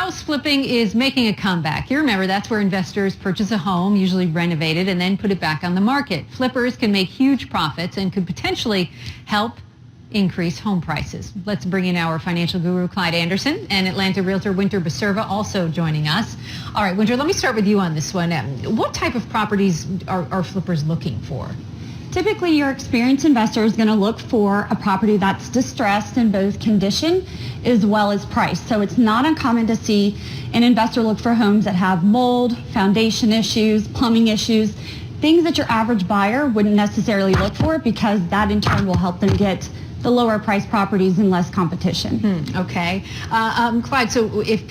house flipping is making a comeback. You remember that's where investors purchase a home, usually renovate it, and then put it back on the market. Flippers can make huge profits and could potentially help increase home prices. Let's bring in our financial guru, Clyde Anderson, and Atlanta realtor Winter Baserva also joining us. All right, Winter, let me start with you on this one. What type of properties are flippers looking for? Typically, your experienced investor is going to look for a property that's distressed in both condition as well as price. So it's not uncommon to see an investor look for homes that have mold, foundation issues, plumbing issues, things that your average buyer wouldn't necessarily look for, because that in turn will help them get the lower price properties and less competition. Okay. Clyde, so if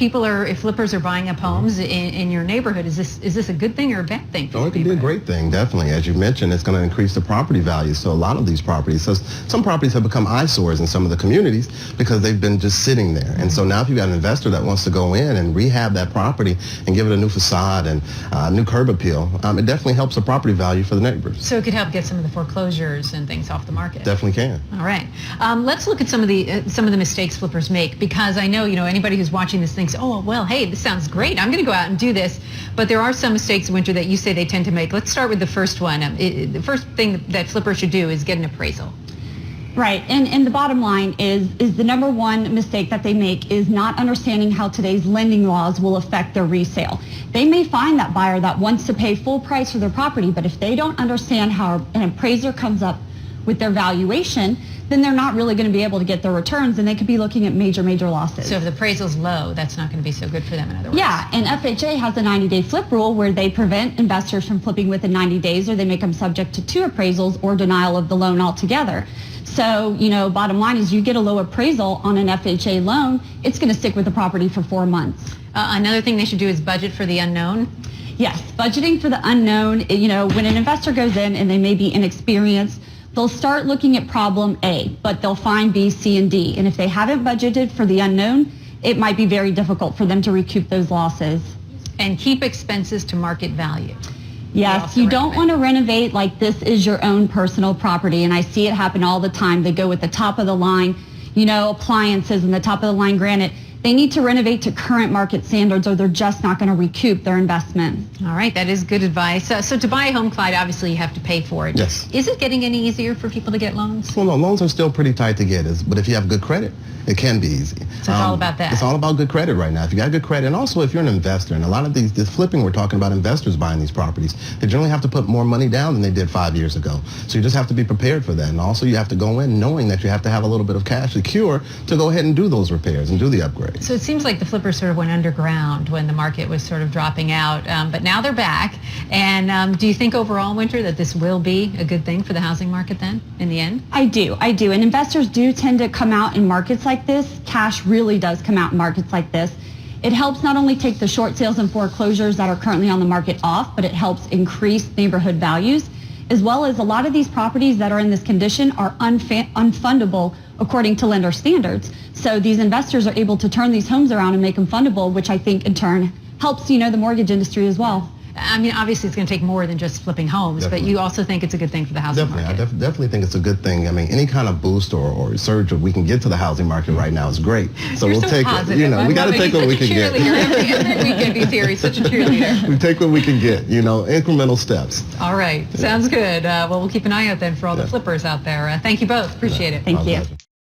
flippers are buying up homes in your neighborhood, is this a good thing or a bad thing? Oh, it can be a great thing, definitely. As you mentioned, it's going to increase the property value. So a lot of these properties, so some properties have become eyesores in some of the communities because they've been just sitting there. And so now if you've got an investor that wants to go in and rehab that property and give it a new facade and new curb appeal, it definitely helps the property value for the neighbors. So it could help get some of the foreclosures and things off the market. Definitely can. All right. Let's look at some of the mistakes flippers make, because I know anybody who's watching this thinks, oh well, hey, this sounds great, I'm going to go out and do this. But there are some mistakes, Winter, that you say they tend to make. Let's start with the first one. The first thing that flippers should do is get an appraisal. Right, and the bottom line is the number one mistake that they make is not understanding how today's lending laws will affect their resale. They may find that buyer that wants to pay full price for their property, but if they don't understand how an appraiser comes up with their valuation, then they're not really going to be able to get their returns, and they could be looking at major losses. So if the appraisal's low, that's not going to be so good for them, in other words. Yeah, and FHA has a 90-day flip rule where they prevent investors from flipping within 90 days, or they make them subject to 2 appraisals or denial of the loan altogether. So, bottom line is you get a low appraisal on an FHA loan, it's going to stick with the property for 4 months. Another thing they should do is budget for the unknown. Yes, budgeting for the unknown. When an investor goes in and they may be inexperienced, they'll start looking at problem A, but they'll find B, C, and D. And if they haven't budgeted for the unknown, it might be very difficult for them to recoup those losses. And keep expenses to market value. Yes, you don't want to renovate like this is your own personal property. And I see it happen all the time. They go with the top of the line, appliances and the top of the line granite. They need to renovate to current market standards, or they're just not going to recoup their investment. All right, that is good advice. So to buy a home, Clyde, obviously you have to pay for it. Yes. Is it getting any easier for people to get loans? Well, no, loans are still pretty tight to get, but if you have good credit, it can be easy. So it's all about that. It's all about good credit right now. If you got good credit, and also if you're an investor, and a lot of this flipping, we're talking about investors buying these properties, they generally have to put more money down than they did 5 years ago. So you just have to be prepared for that. And also you have to go in knowing that you have to have a little bit of cash secure to go ahead and do those repairs and do the upgrades. So it seems like the flippers sort of went underground when the market was sort of dropping out, but now they're back. And do you think overall, Winter, that this will be a good thing for the housing market then, in the end? I do. And investors do tend to come out in markets like this. Cash really does come out in markets like this. It helps not only take the short sales and foreclosures that are currently on the market off, but it helps increase neighborhood values, as well as a lot of these properties that are in this condition are unfundable according to lender standards. So these investors are able to turn these homes around and make them fundable, which I think in turn helps, the mortgage industry as well. I mean, obviously it's going to take more than just flipping homes, but you also think it's a good thing for the housing market. I definitely think it's a good thing. I mean, any kind of boost or surge that we can get to the housing market right now is great. So we'll take positive. it. We got to take what we can get. We can be theory, such a cheerleader. We take what we can get, incremental steps. All right. Sounds good. Well, we'll keep an eye out then for all the flippers out there. Thank you both. Appreciate it. Thank you.